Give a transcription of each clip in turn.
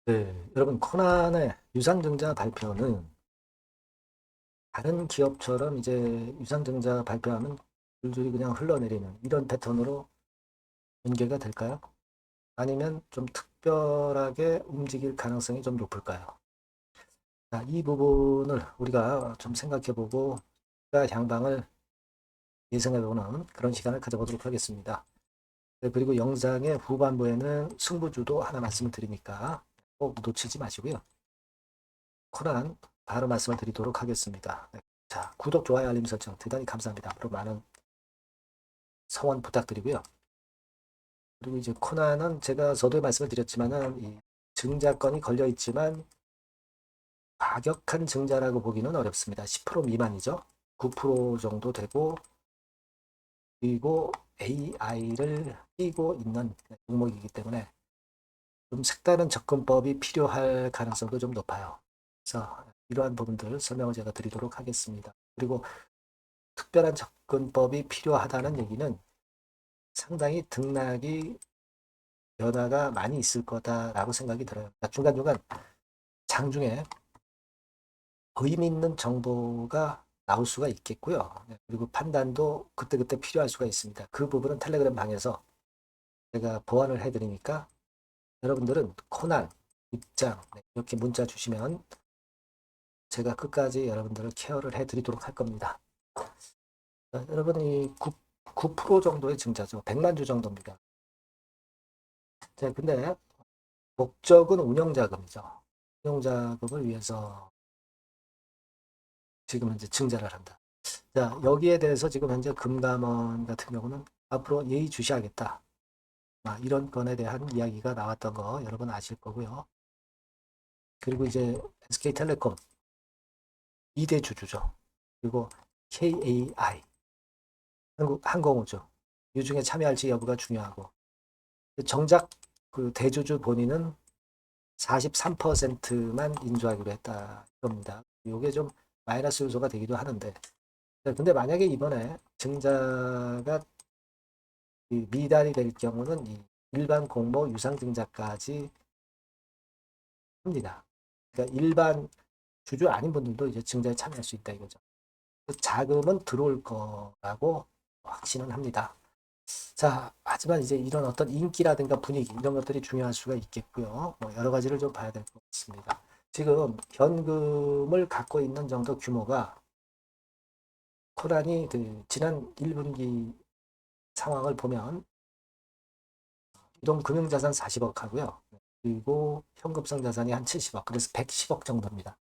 네, 여러분 코난의 유상증자 발표는 다른 기업처럼 이제 유상증자 발표하면 줄줄이 그냥 흘러내리는 이런 패턴으로 전개가 될까요? 아니면 좀 특별하게 움직일 가능성이 좀 높을까요? 자, 이 부분을 우리가 좀 생각해보고 향방을 예상해보는 그런 시간을 가져보도록 하겠습니다. 네, 그리고 영상의 후반부에는 승부주도 하나 말씀을 드리니까 꼭 놓치지 마시고요. 코난 바로 말씀을 드리도록 하겠습니다. 네. 자, 구독, 좋아요, 알림 설정 대단히 감사합니다. 앞으로 많은 성원 부탁드리고요. 그리고 이제 코난은 제가 서두에 말씀을 드렸지만은 이 증자건이 걸려 있지만 과격한 증자라고 보기는 어렵습니다. 10% 미만이죠. 9% 정도 되고 그리고 AI를 끼고 있는 종목이기 때문에 좀 색다른 접근법이 필요할 가능성도 좀 높아요. 그래서 이러한 부분들 설명을 제가 드리도록 하겠습니다. 그리고 특별한 접근법이 필요하다는 얘기는 상당히 등락이 변화가 많이 있을 거다라고 생각이 들어요. 그러니까 중간중간 장중에 의미 있는 정보가 나올 수가 있겠고요. 네, 그리고 판단도 그때그때 필요할 수가 있습니다. 그 부분은 텔레그램 방에서 제가 보완을 해드리니까 여러분들은 코난, 입장 네, 이렇게 문자 주시면 제가 끝까지 여러분들을 케어를 해드리도록 할 겁니다. 자, 여러분이 9% 정도의 증자죠. 100만 주 정도입니다. 자, 근데 목적은 운영자금이죠. 운영자금을 위해서 지금 현재 증자를 한다. 자, 여기에 대해서 지금 현재 금감원 같은 경우는 앞으로 예의주시하겠다. 이런 건에 대한 이야기가 나왔던 거 여러분 아실 거고요. 그리고 이제 SK텔레콤 2대 주주죠. 그리고 KAI 한국항공우주 이 중에 참여할지 여부가 중요하고 정작 그 대주주 본인은 43%만 인수하기로 했다 겁니다. 이게 좀 마이너스 요소가 되기도 하는데 근데 만약에 이번에 증자가 미달이 될 경우는 이 일반 공모 유상증자까지 합니다. 그러니까 일반 주주 아닌 분들도 이제 증자에 참여할 수 있다 이거죠. 자금은 들어올 거라고 확신은 합니다. 자, 하지만 이제 이런 어떤 인기라든가 분위기 이런 것들이 중요할 수가 있겠고요. 뭐 여러 가지를 좀 봐야 될 것 같습니다. 지금 현금을 갖고 있는 정도 규모가 코란이 그 지난 1분기 상황을 보면 이동 금융자산 40억 하고요. 그리고 현금성 자산이 한 70억, 그래서 110억 정도입니다.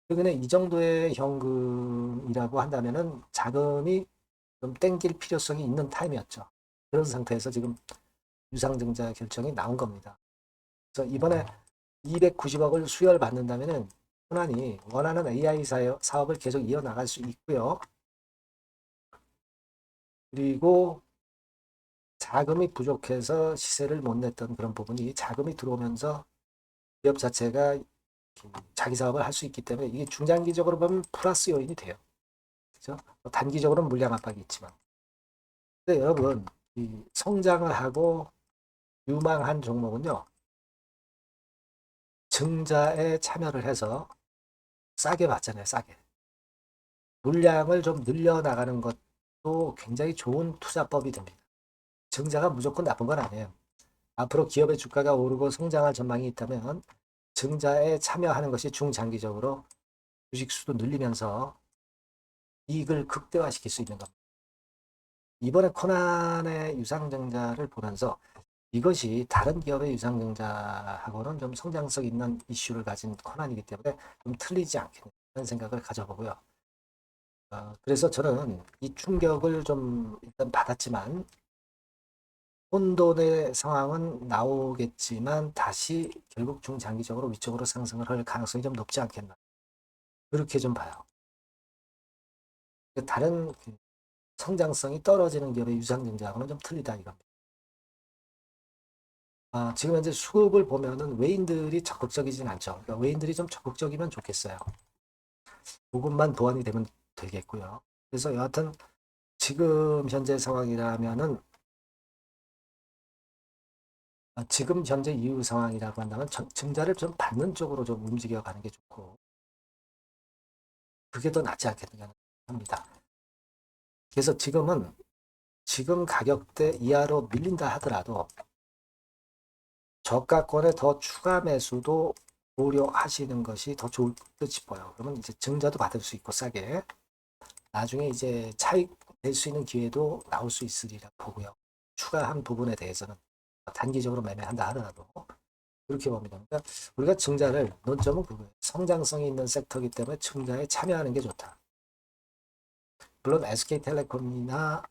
최근에 이 정도의 현금이라고 한다면은 자금이 좀 땡길 필요성이 있는 타임이었죠. 그런 상태에서 지금 유상증자 결정이 나온 겁니다. 그래서 이번에 290억을 수혈받는다면은 호난이 원하는 AI 사업을 계속 이어나갈 수 있고요. 그리고 자금이 부족해서 시세를 못 냈던 그런 부분이 자금이 들어오면서 기업 자체가 자기 사업을 할 수 있기 때문에 이게 중장기적으로 보면 플러스 요인이 돼요. 그죠? 단기적으로는 물량 압박이 있지만. 근데 여러분, 이 성장을 하고 유망한 종목은요, 증자에 참여를 해서 싸게 받잖아요, 싸게. 물량을 좀 늘려나가는 것도 굉장히 좋은 투자법이 됩니다. 증자가 무조건 나쁜 건 아니에요. 앞으로 기업의 주가가 오르고 성장할 전망이 있다면 증자에 참여하는 것이 중장기적으로 주식 수도 늘리면서 이익을 극대화시킬 수 있는 겁니다. 이번에 코난의 유상증자를 보면서 이것이 다른 기업의 유상증자하고는 좀 성장성 있는 이슈를 가진 코난이기 때문에 좀 틀리지 않겠다는 생각을 가져보고요. 그래서 저는 이 충격을 좀 일단 받았지만 혼돈의 상황은 나오겠지만 다시 결국 중장기적으로 위쪽으로 상승을 할 가능성이 좀 높지 않겠나. 그렇게 좀 봐요. 다른 성장성이 떨어지는 기업의 유상증자하고는 좀 틀리다 이겁니다. 지금 현재 수급을 보면은 외인들이 적극적이진 않죠. 그러니까 외인들이 좀 적극적이면 좋겠어요. 그것만 보완이 되면 되겠고요. 그래서 여하튼 지금 현재 상황이라면은 지금 현재 이유 상황이라고 한다면 증자를 좀 받는 쪽으로 좀 움직여가는 게 좋고 그게 더 낫지 않겠느냐 합니다. 그래서 지금은 지금 가격대 이하로 밀린다 하더라도 저가권에 더 추가 매수도 고려하시는 것이 더 좋을 듯 싶어요. 그러면 이제 증자도 받을 수 있고 싸게 나중에 이제 차익 낼 수 있는 기회도 나올 수 있으리라 보고요. 추가한 부분에 대해서는 단기적으로 매매한다 하더라도 그렇게 봅니다. 그러니까 우리가 증자를 논점은 그거예요. 성장성이 있는 섹터이기 때문에 증자에 참여하는 게 좋다. 물론 SK텔레콤이나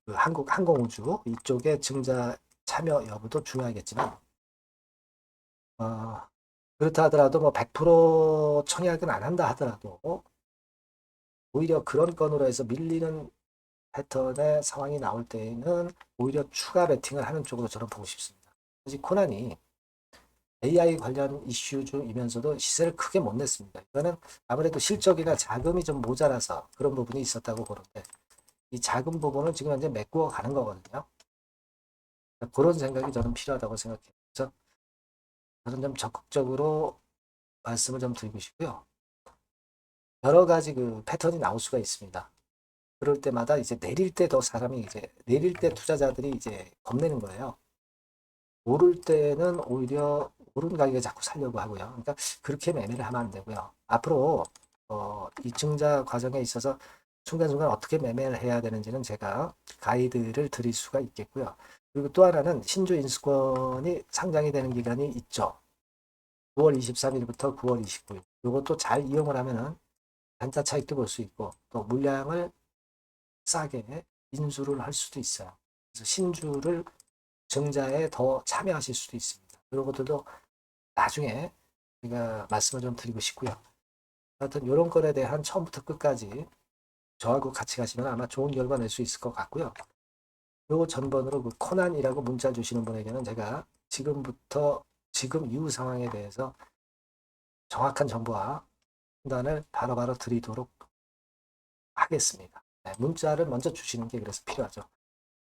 그 항공우주 이쪽에 증자 참여 여부도 중요하겠지만 그렇다 하더라도 뭐 100% 청약은 안 한다 하더라도 오히려 그런 건으로 해서 밀리는 패턴의 상황이 나올 때에는 오히려 추가 베팅을 하는 쪽으로 저는 보고 싶습니다. 사실 코난이 AI 관련 이슈이면서도 시세를 크게 못 냈습니다. 이거는 아무래도 실적이나 자금이 좀 모자라서 그런 부분이 있었다고 보는데 이 자금 부분을 지금 현재 메꾸어 가는 거거든요. 그런 생각이 저는 필요하다고 생각해요. 그래서 저는 좀 적극적으로 말씀을 좀 드리고 싶고요. 여러 가지 그 패턴이 나올 수가 있습니다. 그럴 때마다 이제 내릴 때 더 사람이 이제 내릴 때 투자자들이 이제 겁내는 거예요. 오를 때는 오히려 오른 가격에 자꾸 살려고 하고요. 그러니까 그렇게 매매를 하면 안 되고요. 앞으로 이 증자 과정에 있어서 순간순간 어떻게 매매를 해야 되는지는 제가 가이드를 드릴 수가 있겠고요. 그리고 또 하나는 신주 인수권이 상장이 되는 기간이 있죠. 9월 23일부터 9월 29일. 이것도 잘 이용을 하면은 단타 차익도 볼 수 있고 또 물량을 싸게 인수를 할 수도 있어요. 그래서 신주를 증자에 더 참여하실 수도 있습니다. 이런 것들도 나중에 제가 말씀을 좀 드리고 싶고요. 하여튼 이런 것에 대한 처음부터 끝까지 저하고 같이 가시면 아마 좋은 결과 낼 수 있을 것 같고요. 요 전번으로 그 코난이라고 문자 주시는 분에게는 제가 지금부터 지금 이후 상황에 대해서 정확한 정보와 판단을 바로바로 드리도록 하겠습니다. 네, 문자를 먼저 주시는 게 그래서 필요하죠.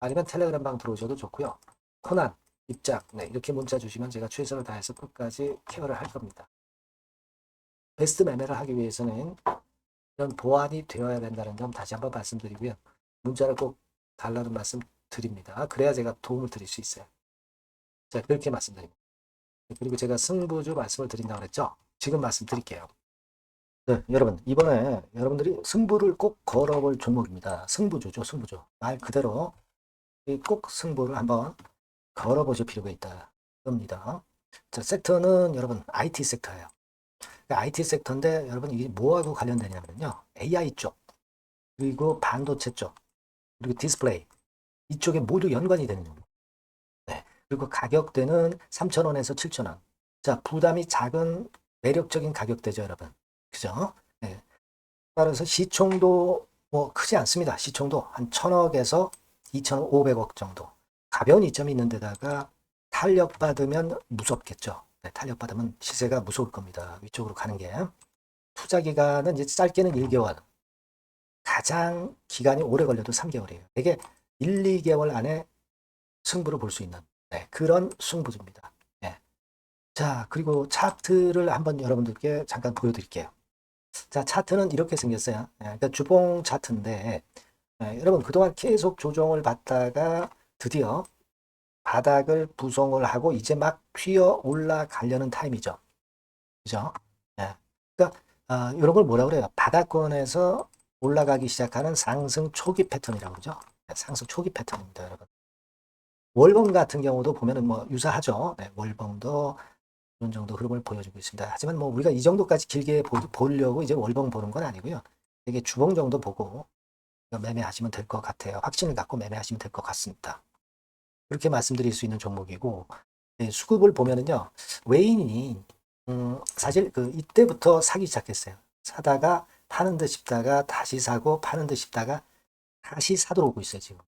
아니면 텔레그램 방 들어오셔도 좋고요. 코난, 입장, 네, 이렇게 문자 주시면 제가 최선을 다해서 끝까지 케어를 할 겁니다. 베스트 매매를 하기 위해서는 이런 보완이 되어야 된다는 점 다시 한번 말씀드리고요. 문자를 꼭 달라는 말씀 드립니다. 그래야 제가 도움을 드릴 수 있어요. 자, 그렇게 말씀드립니다. 그리고 제가 승부주 말씀을 드린다고 그랬죠? 지금 말씀드릴게요. 네, 여러분, 이번에 여러분들이 승부를 꼭 걸어볼 종목입니다. 승부주죠, 승부주. 말 그대로 꼭 승부를 한번 걸어보실 필요가 있다. 겁니다. 자, 섹터는 여러분 IT 섹터예요. IT 섹터인데 여러분 이게 뭐하고 관련되냐면요. AI 쪽, 그리고 반도체 쪽, 그리고 디스플레이 이쪽에 모두 연관이 되는 겁니다. 네. 그리고 가격대는 3,000원에서 7,000원. 자, 부담이 작은 매력적인 가격대죠, 여러분. 그죠? 네. 따라서 시총도 뭐 크지 않습니다. 시총도 한 1,000억에서 2,500억 정도. 가벼운 이점이 있는 데다가 탄력받으면 무섭겠죠. 네, 탄력받으면 시세가 무서울 겁니다. 위쪽으로 가는 게. 투자 기간은 이제 짧게는 1개월. 가장 기간이 오래 걸려도 3개월이에요. 되게 1, 2개월 안에 승부를 볼 수 있는 그런 승부입니다. 네. 자, 그리고 차트를 한번 여러분들께 잠깐 보여드릴게요. 자, 차트는 이렇게 생겼어요. 그러니까 주봉 차트인데 여러분 그동안 계속 조정을 받다가 드디어 바닥을 부성을 하고 이제 막 튀어 올라가려는 타임이죠. 그죠? 예. 그러니까 이런 걸 뭐라 그래요? 바닥권에서 올라가기 시작하는 상승 초기 패턴이라고 그러죠. 상승 초기 패턴입니다, 여러분. 월봉 같은 경우도 보면은 뭐 유사하죠. 네, 월봉도 이런 정도 흐름을 보여주고 있습니다. 하지만 뭐 우리가 이 정도까지 길게 보려고 이제 월봉 보는 건 아니고요. 되게 주봉 정도 보고 매매하시면 될 것 같아요. 확신을 갖고 매매하시면 될 것 같습니다. 그렇게 말씀드릴 수 있는 종목이고 네, 수급을 보면은요. 외인이 사실 그 이때부터 사기 시작했어요. 사다가 파는 듯 싶다가 다시 사고 파는 듯 싶다가 다시 사도록 오고 있어요, 지금.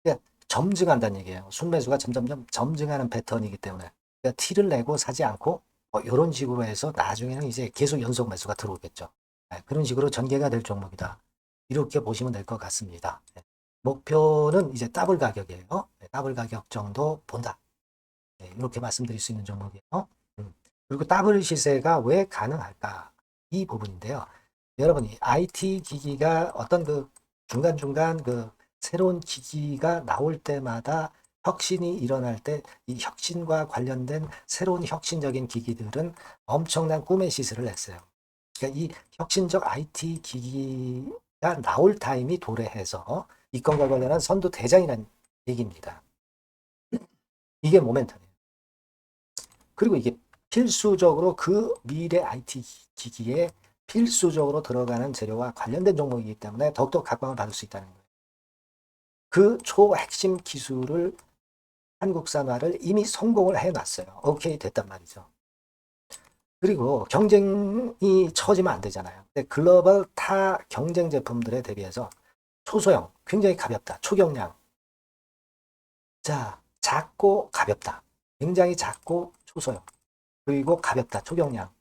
그러니까 점증한다는 얘기예요. 순매수가 점점점 점증하는 패턴이기 때문에 그러니까 티를 내고 사지 않고 이런 식으로 해서 나중에는 이제 계속 연속 매수가 들어오겠죠. 네, 그런 식으로 전개가 될 종목이다. 이렇게 보시면 될 것 같습니다. 네. 목표는 이제 더블 가격이에요. 네, 더블 가격 정도 본다. 네, 이렇게 말씀드릴 수 있는 종목이에요. 그리고 더블 시세가 왜 가능할까? 이 부분인데요. 여러분, 이 IT 기기가 어떤 그 중간중간 그 새로운 기기가 나올 때마다 혁신이 일어날 때 이 혁신과 관련된 새로운 혁신적인 기기들은 엄청난 꿈의 시세를 냈어요. 그러니까 이 혁신적 IT 기기가 나올 타임이 도래해서 이 건과 관련한 선두 대장이라는 얘기입니다. 이게 모멘텀이에요. 그리고 이게 필수적으로 그 미래 IT 기기에 필수적으로 들어가는 재료와 관련된 종목이기 때문에 더욱더 각광을 받을 수 있다는 거예요. 그 초핵심 기술을 한국산화를 이미 성공을 해놨어요. 오케이 됐단 말이죠. 그리고 경쟁이 처지면 안 되잖아요. 근데 글로벌 타 경쟁 제품들에 대비해서 초소형, 굉장히 가볍다. 초경량. 자, 작고 가볍다. 굉장히 작고 초소형. 그리고 가볍다. 초경량.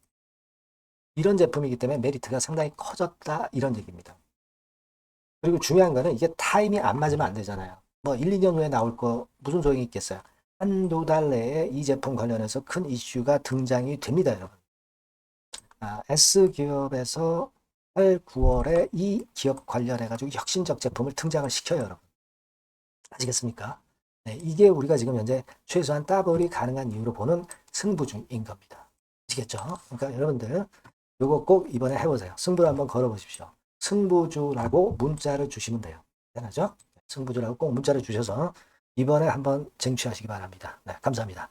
이런 제품이기 때문에 메리트가 상당히 커졌다. 이런 얘기입니다. 그리고 중요한 거는 이게 타임이 안 맞으면 안 되잖아요. 뭐 1, 2년 후에 나올 거 무슨 소용이 있겠어요. 한두 달 내에 이 제품 관련해서 큰 이슈가 등장이 됩니다, 여러분. S기업에서 8, 9월에 이 기업 관련해가지고 혁신적 제품을 등장을 시켜요, 여러분. 아시겠습니까? 네, 이게 우리가 지금 현재 최소한 더블이 가능한 이유로 보는 승부주인 겁니다. 아시겠죠? 그러니까 여러분들 요거 꼭 이번에 해보세요. 승부를 한번 걸어보십시오. 승부주라고 문자를 주시면 돼요. 대단하죠? 승부주라고 꼭 문자를 주셔서 이번에 한번 쟁취하시기 바랍니다. 네, 감사합니다.